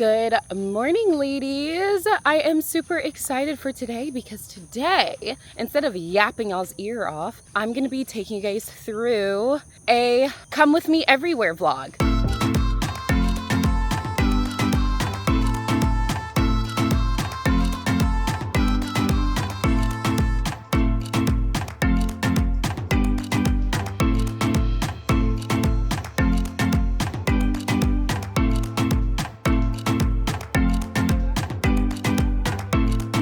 Good morning, ladies. I am super excited for today because today, instead of yapping y'all's ear off, I'm gonna be taking you guys through a come with me everywhere vlog.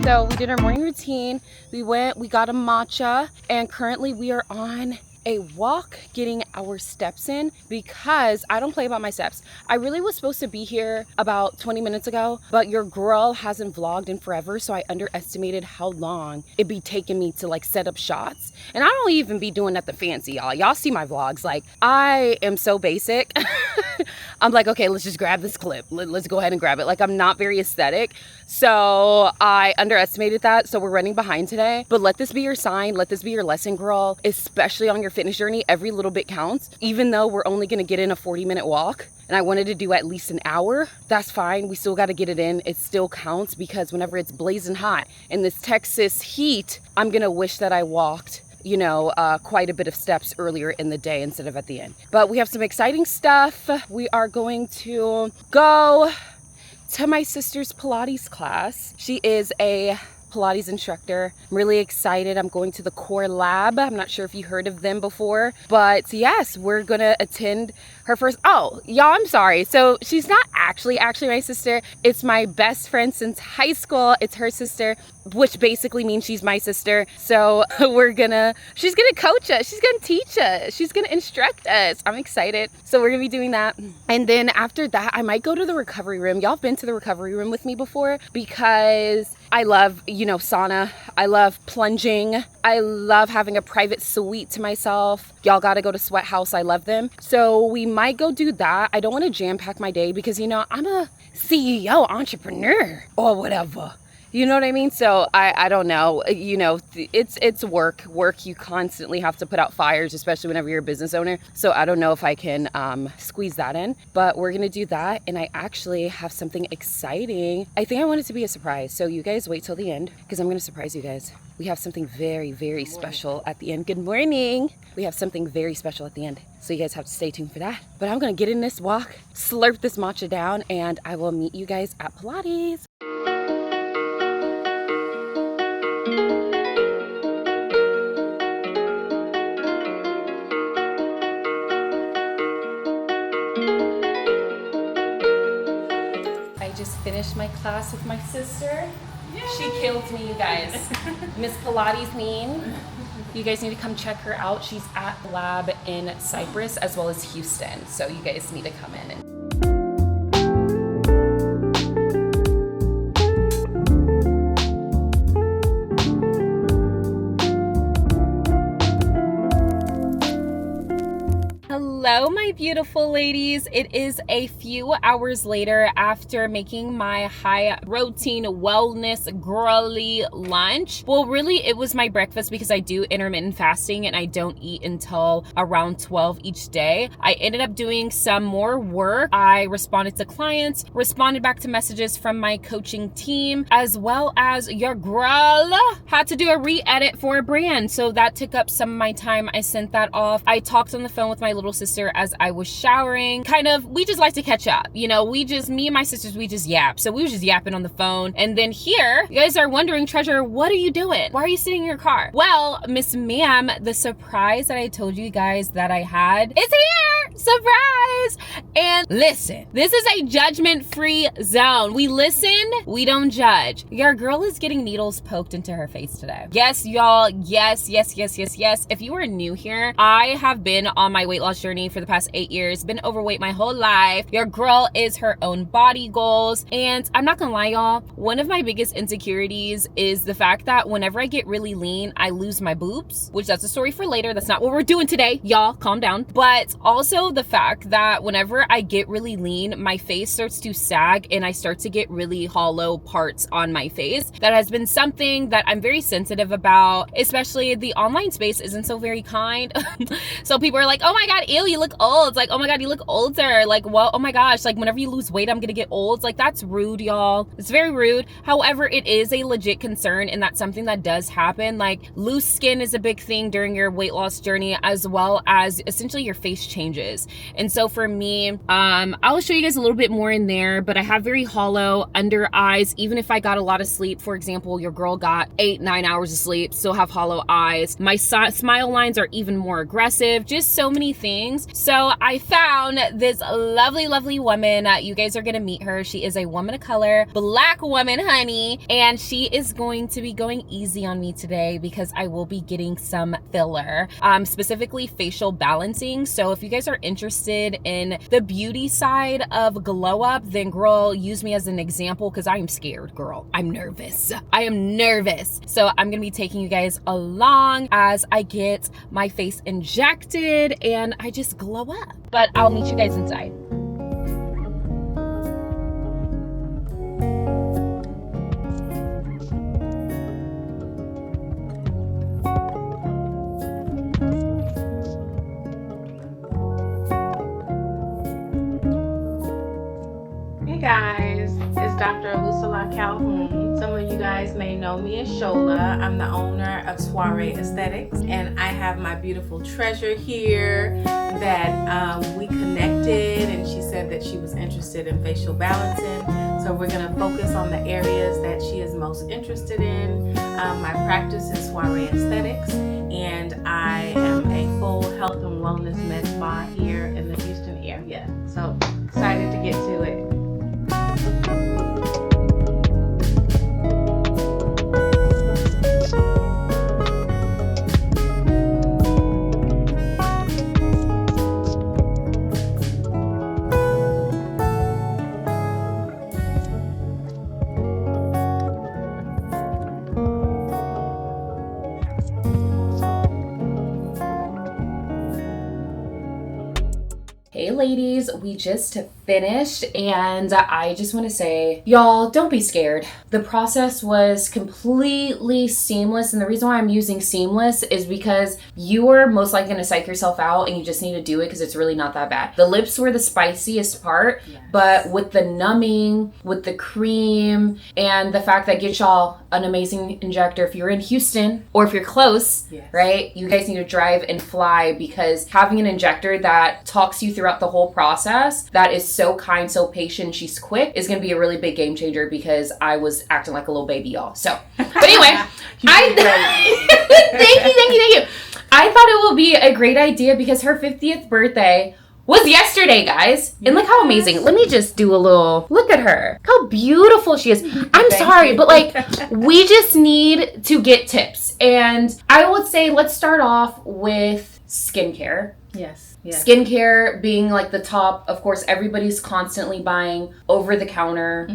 So we did our morning routine, we got a matcha, and currently we are on a walk getting our steps in because I don't play about my steps. I really was supposed to be here about 20 minutes ago, but your girl hasn't vlogged in forever, so I underestimated how long it'd be taking me to like set up shots. And I don't even be doing nothing fancy, y'all. Y'all see my vlogs, like I am so basic. I'm like, okay, let's just grab this clip. Let's go ahead and grab it. Like I'm not very aesthetic. So I underestimated that. So we're running behind today, but let this be your sign. Let this be your lesson, girl, especially on your fitness journey. Every little bit counts. Even though we're only going to get in a 40-minute walk and I wanted to do at least an hour, that's fine. We still got to get it in. It still counts because whenever it's blazing hot in this Texas heat, I'm going to wish that I walked quite a bit of steps earlier in the day instead of at the end. But we have some exciting stuff. We are going to go to my sister's Pilates class. She is a Pilates instructor. I'm really excited. I'm going to the Core Lab. I'm not sure if you heard of them before, but yes, we're gonna attend her first. Oh, y'all, I'm sorry. So she's not actually my sister. It's my best friend since high school. It's her sister, which basically means she's my sister. So she's gonna coach us. She's gonna teach us. She's gonna instruct us. I'm excited. So we're gonna be doing that. And then after that, I might go to the recovery room. Y'all have been to the recovery room with me before because I love, sauna. I love plunging. I love having a private suite to myself. Y'all gotta go to Sweat House. I love them. So we might go do that. I don't want to jam pack my day because, I'm a CEO entrepreneur or whatever. You know what I mean? So I don't know, it's work. You constantly have to put out fires, especially whenever you're a business owner. So I don't know if I can squeeze that in, but we're going to do that. And I actually have something exciting. I think I want it to be a surprise. So you guys wait till the end because I'm going to surprise you guys. We have something very, very special at the end. Good morning. We have something very special at the end. So you guys have to stay tuned for that. But I'm going to get in this walk, slurp this matcha down, and I will meet you guys at Pilates. I just finished my class with my sister. Yay. She killed me, you guys. Miss Pilates Mean. You guys need to come check her out. She's at the lab in Cypress as well as Houston. So you guys need to come in and hello, my beautiful ladies. It is a few hours later after making my high protein wellness girly lunch. Well, really, it was my breakfast because I do intermittent fasting and I don't eat until around 12 each day. I ended up doing some more work. I responded to clients, responded back to messages from my coaching team, as well as your girl had to do a re-edit for a brand. So that took up some of my time. I sent that off. I talked on the phone with my little sister as I was showering. We just like to catch up. Me and my sisters, we just yap. So we was just yapping on the phone. And then here, you guys are wondering, Treasure, what are you doing? Why are you sitting in your car? Well, Miss Ma'am, the surprise that I told you guys that I had is here. Surprise! And listen, this is a judgment-free zone. We listen, we don't judge. Your girl is getting needles poked into her face today. Yes, y'all. Yes. If you are new here, I have been on my weight loss journey for the past 8 years, been overweight my whole life. Your girl is her own body goals. And I'm not gonna lie, y'all, one of my biggest insecurities is the fact that whenever I get really lean, I lose my boobs, which that's a story for later. That's not what we're doing today. Y'all, calm down. But also also the fact that whenever I get really lean, my face starts to sag and I start to get really hollow parts on my face. That has been something that I'm very sensitive about, especially the online space isn't so very kind. So people are like, oh my God, ew, you look old. It's like, oh my God, you look older. Like, well, oh my gosh, like whenever you lose weight, I'm gonna get old. It's like, that's rude, y'all. It's very rude. However, it is a legit concern, and that's something that does happen. Like, loose skin is a big thing during your weight loss journey, as well as essentially your face changes. And so for me, I'll show you guys a little bit more in there, but I have very hollow under eyes. Even if I got a lot of sleep, for example, your girl got 8-9 hours of sleep, still have hollow eyes. My smile lines are even more aggressive, just so many things. So I found this lovely woman. You guys are gonna meet her. She is a woman of color, Black woman, honey, and she is going to be going easy on me today because I will be getting some filler, specifically facial balancing. So if you guys are interested in the beauty side of glow up, then girl, use me as an example, because I am scared, girl. I'm nervous. I am nervous. So I'm gonna be taking you guys along as I get my face injected and I just glow up. But I'll meet you guys inside. Hey guys, it's Dr. Lucilla Calhoun. Some of you guys may know me as Shola. I'm the owner of Soiree Aesthetics, and I have my beautiful treasure here that we connected, and she said that she was interested in facial balancing. So we're going to focus on the areas that she is most interested in. My practice is Soiree Aesthetics, and I am a full health and wellness med spa here in the Houston area. So excited to get to it. Hey ladies, we just finished, and I just want to say, y'all, don't be scared. The process was completely seamless, and the reason why I'm using seamless is because you are most likely going to psych yourself out, and you just need to do it because it's really not that bad. The lips were the spiciest part, yes. But with the numbing, with the cream, and the fact that get y'all an amazing injector if you're in Houston or if you're close, yes. Right? You guys need to drive and fly, because having an injector that talks you throughout the whole process, that is so kind, so patient, she's quick, is going to be a really big game changer, because I was acting like a little baby, y'all. So, but anyway, thank you. I thought it would be a great idea because her 50th birthday was yesterday, guys. And look how amazing. Let me just do a little, look at her. How beautiful she is. I'm sorry, but like, we just need to get tips. And I would say, let's start off with skincare. Yes. Yeah. Skincare being like the top. Of course, everybody's constantly buying over-the-counter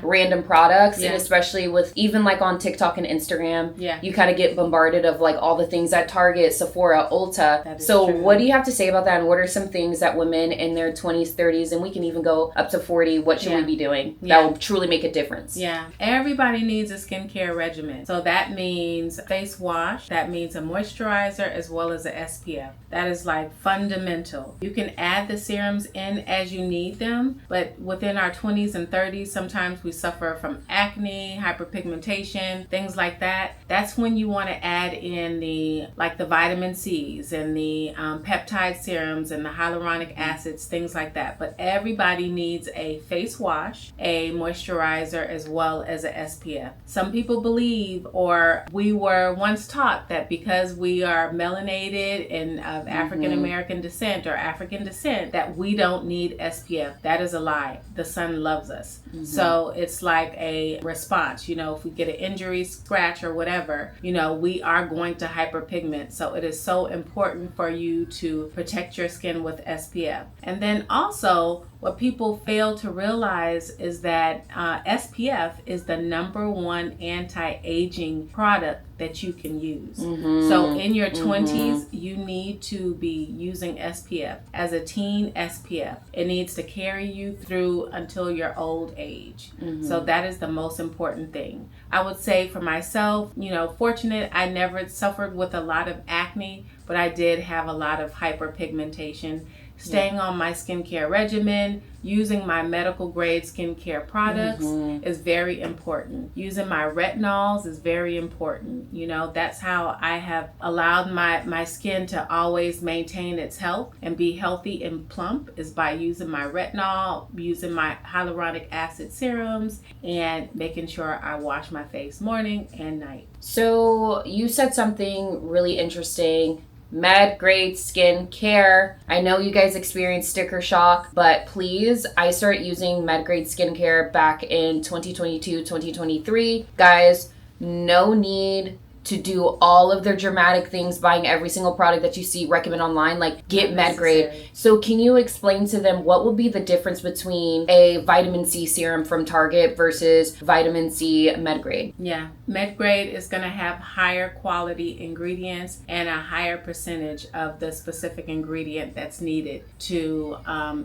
random products. Yeah. And especially with even like on TikTok and Instagram, you kind of get bombarded of like all the things at Target, Sephora, Ulta. So true. What do you have to say about that? And what are some things that women in their 20s, 30s, and we can even go up to 40, what should we be doing that will truly make a difference? Yeah. Everybody needs a skincare regimen. So that means face wash. That means a moisturizer as well as a SPF. That is like fundamental. You can add the serums in as you need them, but within our 20s and 30s, sometimes we suffer from acne, hyperpigmentation, things like that. That's when you want to add in the vitamin C's and the peptide serums and the hyaluronic acids, things like that. But everybody needs a face wash, a moisturizer, as well as a SPF. Some people believe, or we were once taught, that because we are melanated and of African American descent or African descent, that we don't need SPF. That is a lie. The sun loves us. So it's like a response. If we get an injury, scratch, or whatever, we are going to hyperpigment. So it is so important for you to protect your skin with SPF. And then also, what people fail to realize is that SPF is the number one anti-aging product that you can use. So in your 20s, you need to be using SPF. As a teen, SPF. It needs to carry you through until your old age. So that is the most important thing. I would say for myself, fortunate, I never suffered with a lot of acne, but I did have a lot of hyperpigmentation. Staying on my skincare regimen, using my medical grade skincare products is very important. Using my retinols is very important. That's how I have allowed my skin to always maintain its health and be healthy and plump, is by using my retinol, using my hyaluronic acid serums, and making sure I wash my face morning and night. So you said something really interesting. Med grade skin care. I know you guys experienced sticker shock, but please, I started using med grade skincare back in 2022, 2023. Guys, no need to do all of their dramatic things, buying every single product that you see recommend online, like get med grade. So can you explain to them what would be the difference between a vitamin C serum from Target versus vitamin C med grade? Yeah, med grade is going to have higher quality ingredients and a higher percentage of the specific ingredient that's needed to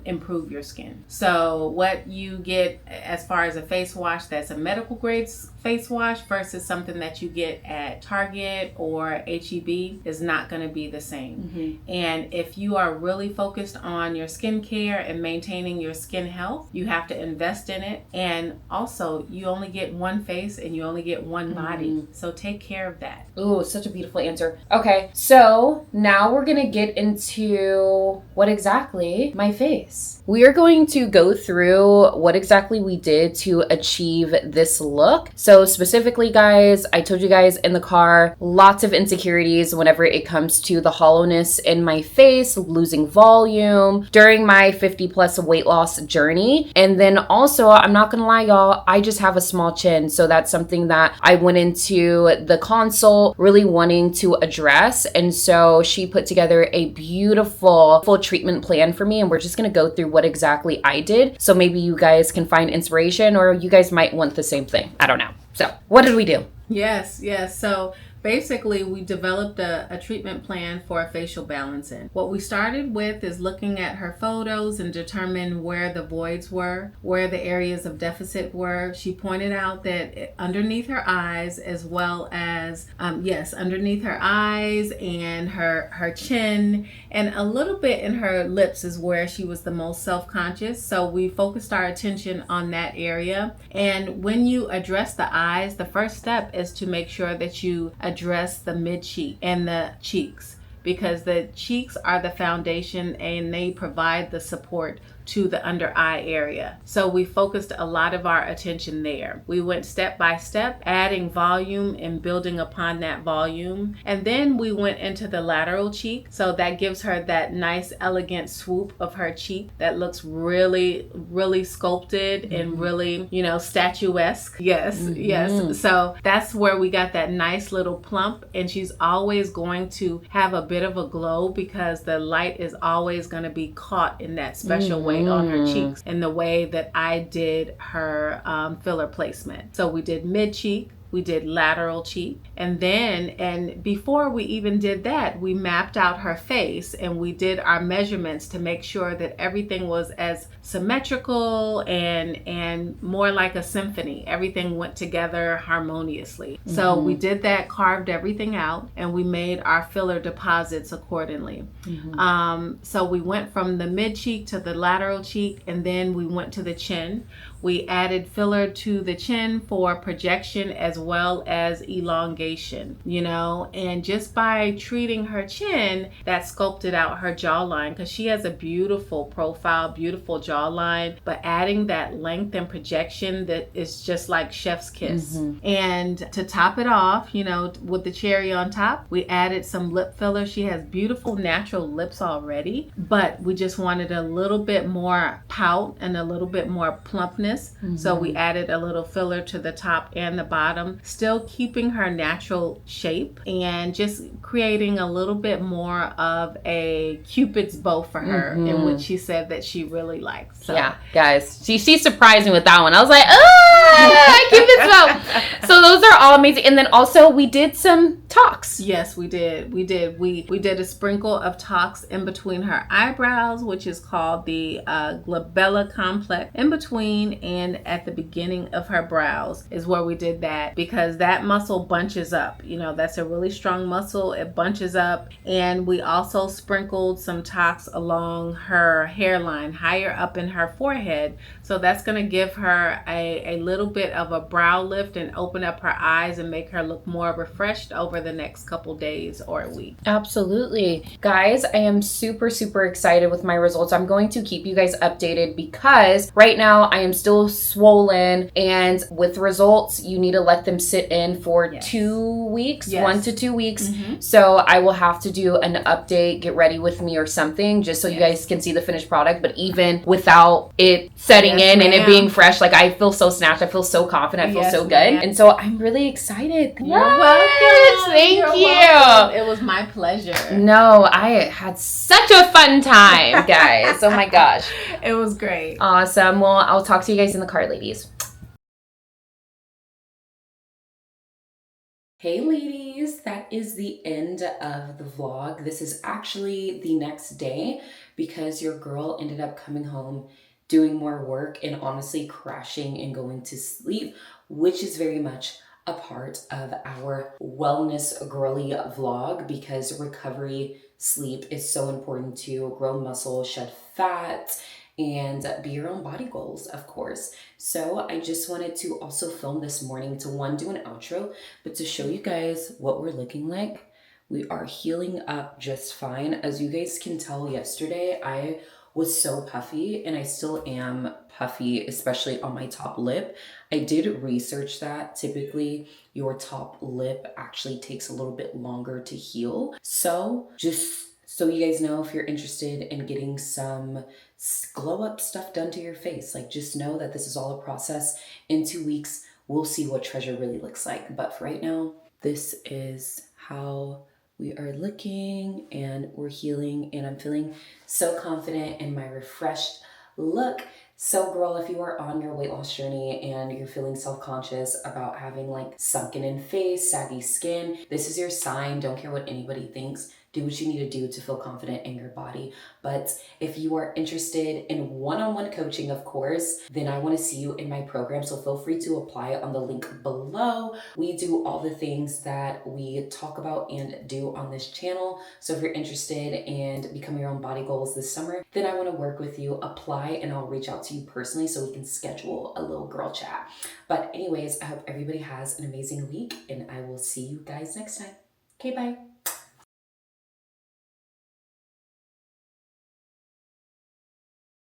improve your skin. So what you get as far as a face wash that's a medical grade face wash versus something that you get at Target or HEB is not going to be the same. And if you are really focused on your skincare and maintaining your skin health, you have to invest in it. And also, you only get one face and you only get one body. So take care of that. Ooh, such a beautiful answer. Okay, so now we're going to get into what exactly my face. We are going to go through what exactly we did to achieve this look. So specifically, guys, I told you guys in the car, lots of insecurities whenever it comes to the hollowness in my face, losing volume during my 50 plus weight loss journey. And then also, I'm not gonna lie, y'all, I just have a small chin. So that's something that I went into the consult really wanting to address. And so she put together a beautiful full treatment plan for me. And we're just gonna go through what exactly I did. So maybe you guys can find inspiration, or you guys might want the same thing. I don't know. So what did we do? Yes. So basically, we developed a treatment plan for a facial balancing. What we started with is looking at her photos and determine where the voids were, where the areas of deficit were. She pointed out that underneath her eyes, as well as, underneath her eyes and her chin, and a little bit in her lips is where she was the most self-conscious. So we focused our attention on that area. And when you address the eyes, the first step is to make sure that you address the mid-cheek and the cheeks, because the cheeks are the foundation and they provide the support to the under eye area. So we focused a lot of our attention there. We went step by step, adding volume and building upon that volume. And then we went into the lateral cheek. So that gives her that nice, elegant swoop of her cheek that looks really, really sculpted and really, statuesque. Yes. So that's where we got that nice little plump. And she's always going to have a bit of a glow because the light is always going to be caught in that special way on her cheeks, in the way that I did her filler placement. So we did mid cheek, we did lateral cheek, and before we even did that, we mapped out her face and we did our measurements to make sure that everything was as symmetrical and more like a symphony. Everything went together harmoniously. So we did that, carved everything out, and we made our filler deposits accordingly. So we went from the mid cheek to the lateral cheek, and then we went to the chin. We added filler to the chin for projection as well as elongation, and just by treating her chin, that sculpted out her jawline, because she has a beautiful profile, beautiful jawline, but adding that length and projection that is just like chef's kiss. And to top it off, with the cherry on top, we added some lip filler. She has beautiful natural lips already, but we just wanted a little bit more pout and a little bit more plumpness. fullness. So we added a little filler to the top and the bottom, still keeping her natural shape and just creating a little bit more of a Cupid's bow for her, in which she said that she really likes. So. Yeah, guys, she surprised me with that one. I was like, oh, Cupid's bow. So those are all amazing. And then also we did some talks. Yes, we did. We did a sprinkle of talks in between her eyebrows, which is called the glabella complex. In between and at the beginning of her brows is where we did that, because that muscle bunches up. You know, that's a really strong muscle. It bunches up. And we also sprinkled some talks along her hairline, higher up in her forehead. So that's going to give her a little bit of a brow lift and open up her eyes and make her look more refreshed over the next couple days or a week. Absolutely. Guys, I am super, super excited with my results. I'm going to keep you guys updated because right now I am still swollen, and with results, you need to let them sit in for 2 weeks, 1 to 2 weeks. So I will have to do an update, get ready with me or something, just so you guys can see the finished product. But even without it setting in and it being fresh, like I feel so snatched. I feel so confident. I feel so good. And so I'm really excited. You're welcome. Thank you. Welcome. It was my pleasure. No, I had such a fun time, guys. Oh my gosh. It was great. Awesome. Well, I'll talk to you guys in the car, ladies. Hey ladies, that is the end of the vlog. This is actually the next day because your girl ended up coming home, doing more work, and honestly crashing and going to sleep, which is very much a part of our wellness girly vlog, because recovery sleep is so important to grow muscle, shed fat, and be your own body goals, of course. So I just wanted to also film this morning to, one, do an outro, but to show you guys what we're looking like. We are healing up just fine. As you guys can tell, yesterday I was so puffy, and I still am puffy, especially on my top lip. I did research that typically your top lip actually takes a little bit longer to heal. So just so you guys know, if you're interested in getting some glow up stuff done to your face, like just know that this is all a process. In 2 weeks, we'll see what treasure really looks like. But for right now, this is how we are looking, and we're healing, and I'm feeling so confident in my refreshed look. So girl, if you are on your weight loss journey and you're feeling self-conscious about having like sunken in face, saggy skin, this is your sign. Don't care what anybody thinks. Do what you need to do to feel confident in your body. But if you are interested in one-on-one coaching, of course, then I want to see you in my program. So feel free to apply on the link below. We do all the things that we talk about and do on this channel. So if you're interested in becoming your own body goals this summer, then I want to work with you. Apply and I'll reach out to you personally so we can schedule a little girl chat. But anyways, I hope everybody has an amazing week, and I will see you guys next time. Okay, bye.